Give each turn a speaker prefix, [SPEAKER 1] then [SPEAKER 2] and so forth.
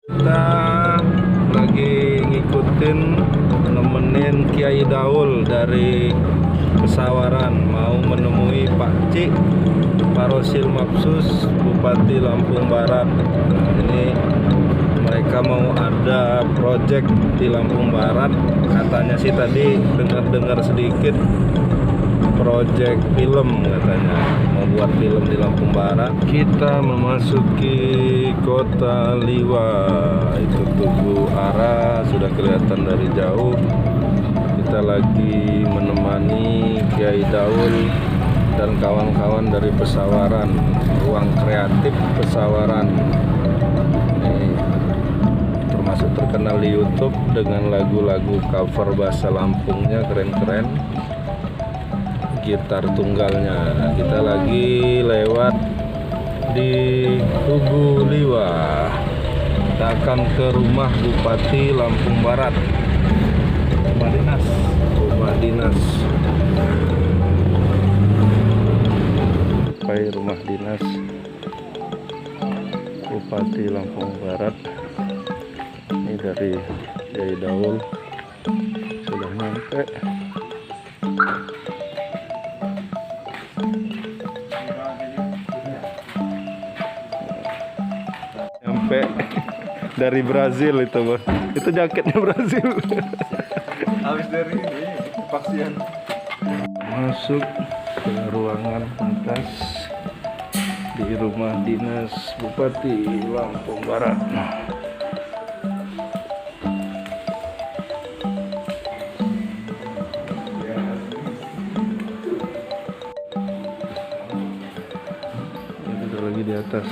[SPEAKER 1] Kita lagi ngikutin nemenin Kiai Daul dari Pesawaran, mau menemui Pak Cik Parosil Mapsus Bupati Lampung Barat. Nah, ini mereka mau ada project di Lampung Barat, katanya sih tadi dengar-dengar sedikit project film, katanya mau buat film di Lampung Barat. Kita memasuki kota Liwa, itu Tugu Ara sudah kelihatan dari jauh. Kita lagi menemani Kiai Daul dan kawan-kawan dari Pesawaran, ruang kreatif Pesawaran. Ini termasuk terkenal di YouTube dengan lagu-lagu cover bahasa Lampungnya keren-keren. Gitar tunggalnya. Kita lagi lewat di Tugu Liwa. Kita akan ke rumah Bupati Lampung Barat. Rumah dinas. Rumah dinas. Rumah dinas Bupati Lampung Barat. Ini dari Kiai Daul sudah nyampe. Nyampe dari Brazil itu, Bos. Itu jaketnya Brazil.
[SPEAKER 2] Habis dari ini kepastian.
[SPEAKER 1] Masuk ke ruangan atas di rumah dinas Bupati Lampung Barat. Ini udah lagi di atas.